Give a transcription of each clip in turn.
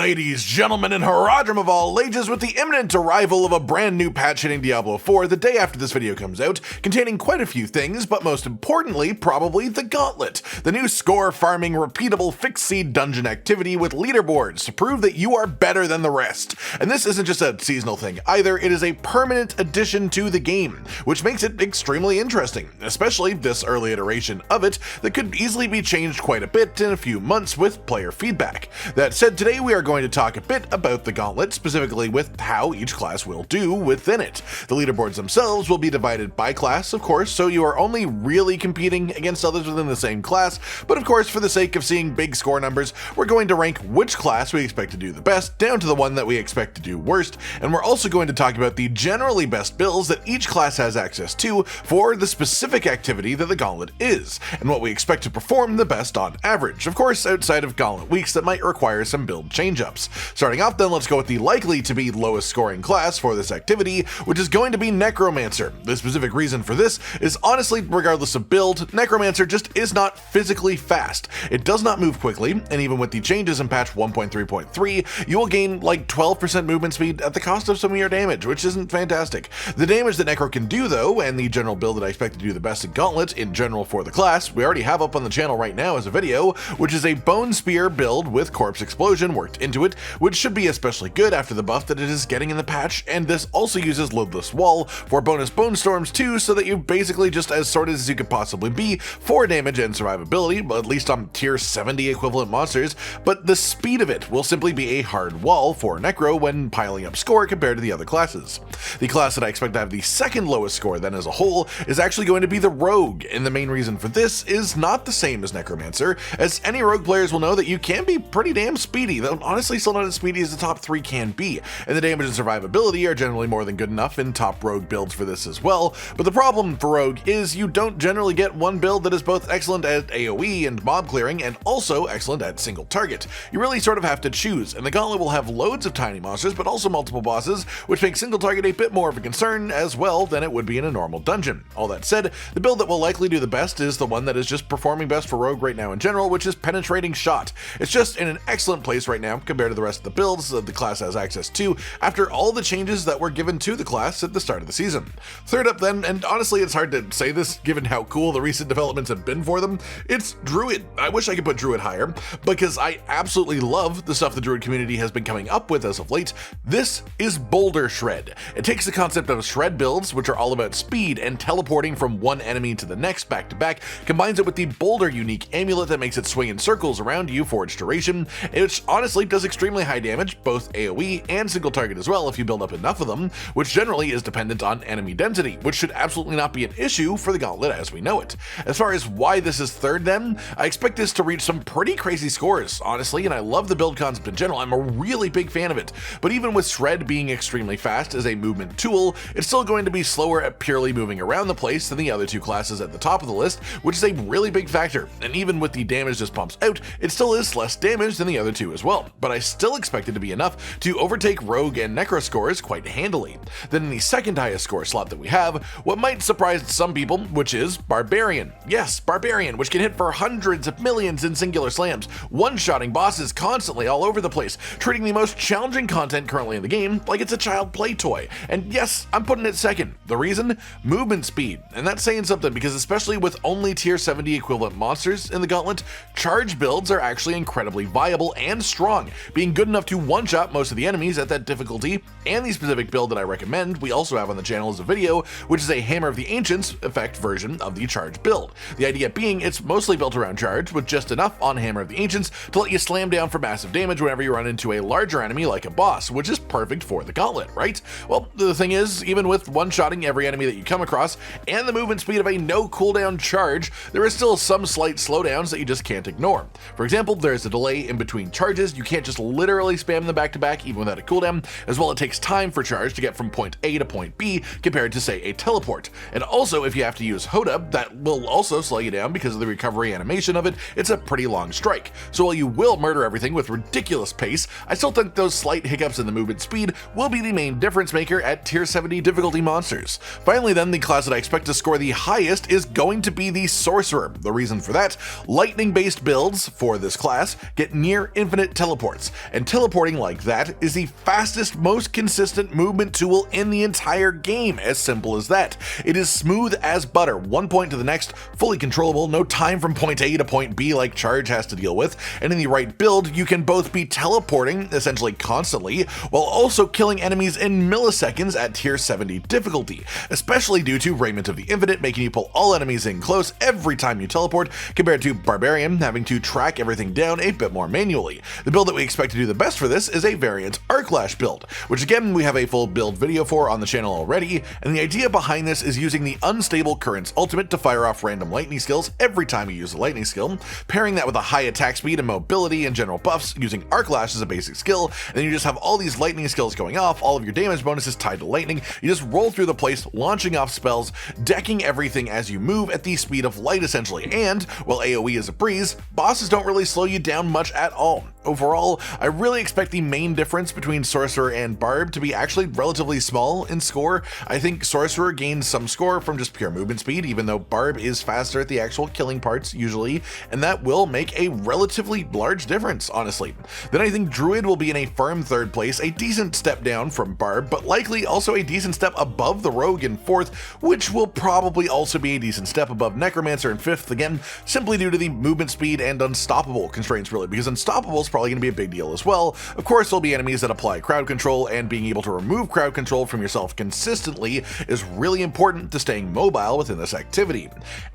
Ladies, gentlemen, and haradrim of all ages, with the imminent arrival of a brand new patch hitting Diablo 4 the day after this video comes out, containing quite a few things, but most importantly, probably the Gauntlet, the new score farming repeatable fixed seed dungeon activity with leaderboards to prove that you are better than the rest. And this isn't just a seasonal thing either, it is a permanent addition to the game, which makes it extremely interesting, especially this early iteration of it that could easily be changed quite a bit in a few months with player feedback. That said, today we are going to talk a bit about the Gauntlet, specifically with how each class will do within it. The leaderboards themselves will be divided by class, of course, so you are only really competing against others within the same class, but of course, for the sake of seeing big score numbers, we're going to rank which class we expect to do the best down to the one that we expect to do worst, and we're also going to talk about the generally best builds that each class has access to for the specific activity that the Gauntlet is, and what we expect to perform the best on average, of course outside of Gauntlet weeks that might require some build change-ups. Starting off then, let's go with the likely to be lowest scoring class for this activity, which is going to be Necromancer. The specific reason for this is honestly, regardless of build, Necromancer just is not physically fast. It does not move quickly, and even with the changes in patch 1.3.3, you will gain like 12% movement speed at the cost of some of your damage, which isn't fantastic. The damage that Necro can do though, and the general build that I expect to do the best in Gauntlet in general for the class, we already have up on the channel right now as a video, which is a Bone Spear build with Corpse Explosion worked into it, which should be especially good after the buff that it is getting in the patch, and this also uses Lidless Wall for bonus Bone Storms too, so that you're basically just as sorted as you could possibly be for damage and survivability, at least on tier 70 equivalent monsters, but the speed of it will simply be a hard wall for Necro when piling up score compared to the other classes. The class that I expect to have the second lowest score then as a whole is actually going to be the Rogue, and the main reason for this is not the same as Necromancer, as any Rogue players will know that you can be pretty damn speedy, though honestly still not as speedy as the top 3 can be, and the damage and survivability are generally more than good enough in top Rogue builds for this as well, but the problem for Rogue is you don't generally get one build that is both excellent at AoE and mob clearing and also excellent at single target. You really sort of have to choose, and the Gauntlet will have loads of tiny monsters but also multiple bosses, which makes single target a bit more of a concern as well than it would be in a normal dungeon. All that said, the build that will likely do the best is the one that is just performing best for Rogue right now in general, which is Penetrating Shot. It's just in an excellent place right now compared to the rest of the builds that the class has access to after all the changes that were given to the class at the start of the season. Third up then, and honestly it's hard to say this given how cool the recent developments have been for them, it's Druid. I wish I could put Druid higher, because I absolutely love the stuff the Druid community has been coming up with as of late. This is Boulder Shred. It takes the concept of shred builds, which are all about speed and teleporting from one enemy to the next back to back, combines it with the Boulder unique amulet that makes it swing in circles around you for its duration, which honestly does extremely high damage, both AoE and single target as well if you build up enough of them, which generally is dependent on enemy density, which should absolutely not be an issue for the Gauntlet as we know it. As far as why this is third then, I expect this to reach some pretty crazy scores, honestly, and I love the build concept in general. I'm a really big fan of it, but even with Shred being extremely fast as a movement tool, it's still going to be slower at purely moving around the place than the other two classes at the top of the list, which is a really big factor, and even with the damage this pumps out, it still is less damage than the other two as well, but I still expect it to be enough to overtake Rogue and Necro scores quite handily. Then in the second highest score slot that we have, what might surprise some people, which is Barbarian. Yes, Barbarian, which can hit for hundreds of millions in singular slams, one-shotting bosses constantly all over the place, treating the most challenging content currently in the game like it's a child play toy. And yes, I'm putting it second. The reason? Movement speed. And that's saying something, because especially with only tier 70 equivalent monsters in the Gauntlet, charge builds are actually incredibly viable and strong, being good enough to one-shot most of the enemies at that difficulty. And the specific build that I recommend we also have on the channel as a video, which is a Hammer of the Ancients effect version of the charge build. The idea being it's mostly built around charge, with just enough on Hammer of the Ancients to let you slam down for massive damage whenever you run into a larger enemy like a boss, which is perfect for the Gauntlet, right? Well, the thing is, even with one-shotting every enemy that you come across and the movement speed of a no cooldown charge, there is still some slight slowdowns that you just can't ignore. For example, there's a delay in between charges. You can't just literally spam them back to back even without a cooldown. As well, it takes time for charge to get from point A to point B compared to, say, a teleport. And also, if you have to use hota, that will also slow you down because of the recovery animation of it. It's a pretty long strike. So while you will murder everything with ridiculous pace, I still think those slight hiccups in the movement speed will be the main difference maker at tier 70 difficulty monsters. Finally then, the class that I expect to score the highest is going to be the Sorcerer. The reason for that, lightning based builds for this class get near infinite teleport. teleports. And teleporting like that is the fastest, most consistent movement tool in the entire game, as simple as that. It is smooth as butter, one point to the next, fully controllable, no time from point A to point B like Charge has to deal with, and in the right build, you can both be teleporting, essentially constantly, while also killing enemies in milliseconds at tier 70 difficulty, especially due to Raiment of the Infinite making you pull all enemies in close every time you teleport, compared to Barbarian having to track everything down a bit more manually. The build that we expect to do the best for this is a variant Arclash build, which again we have a full build video for on the channel already, and the idea behind this is using the Unstable Currents ultimate to fire off random lightning skills every time you use a lightning skill, pairing that with a high attack speed and mobility and general buffs using Arclash as a basic skill, and then you just have all these lightning skills going off, all of your damage bonuses tied to lightning, you just roll through the place launching off spells, decking everything as you move at the speed of light essentially, and while AoE is a breeze, bosses don't really slow you down much at all. Overall, I really expect the main difference between Sorcerer and Barb to be actually relatively small in score. I think Sorcerer gains some score from just pure movement speed, even though Barb is faster at the actual killing parts usually, and that will make a relatively large difference, honestly. Then I think Druid will be in a firm third place, a decent step down from Barb, but likely also a decent step above the Rogue in fourth, which will probably also be a decent step above Necromancer in fifth, again, simply due to the movement speed and Unstoppable constraints really, because Unstoppable is probably going to be a big deal as well. Of course, there'll be enemies that apply crowd control, and being able to remove crowd control from yourself consistently is really important to staying mobile within this activity.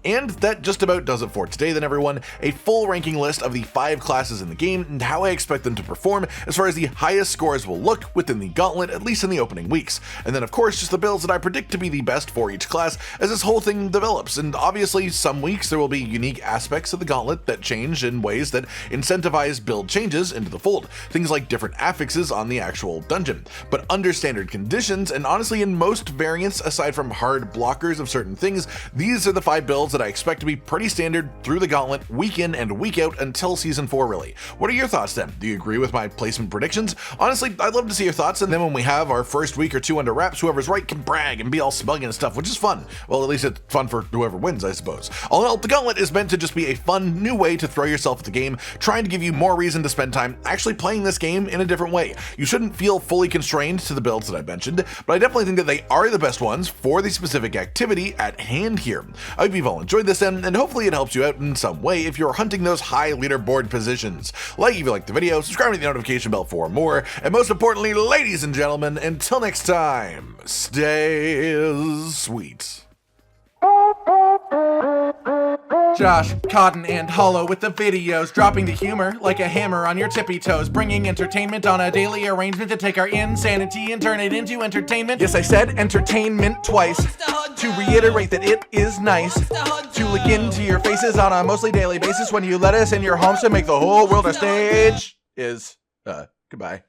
And that just about does it for today then everyone, a full ranking list of the 5 classes in the game and how I expect them to perform as far as the highest scores will look within the Gauntlet, at least in the opening weeks. And then of course just the builds that I predict to be the best for each class as this whole thing develops, and obviously some weeks there will be unique aspects of the Gauntlet that change in ways that incentivize build changes into the fold, things like different affixes on the actual dungeon. But under standard conditions, and honestly in most variants aside from hard blockers of certain things, these are the 5 builds that I expect to be pretty standard through the Gauntlet week in and week out until season 4 really. What are your thoughts then? Do you agree with my placement predictions? Honestly, I'd love to see your thoughts, and then when we have our first week or two under wraps, whoever's right can brag and be all smug and stuff, which is fun. Well, at least it's fun for whoever wins, I suppose. All in all, the Gauntlet is meant to just be a fun new way to throw yourself at the game, trying to give you more reason to spend time actually playing this game in a different way. You shouldn't feel fully constrained to the builds that I mentioned, but I definitely think that they are the best ones for the specific activity at hand here. I hope you've all enjoyed this and hopefully it helps you out in some way if you're hunting those high leaderboard positions. Like if you liked the video, subscribe to the notification bell for more, and most importantly, ladies and gentlemen, until next time, stay sweet. Josh, Cotton, and Hollow with the videos, dropping the humor like a hammer on your tippy toes, bringing entertainment on a daily arrangement to take our insanity and turn it into entertainment. Yes, I said entertainment twice, to reiterate that it is nice to look into your faces on a mostly daily basis when you let us in your homes to make the whole world our stage. Goodbye.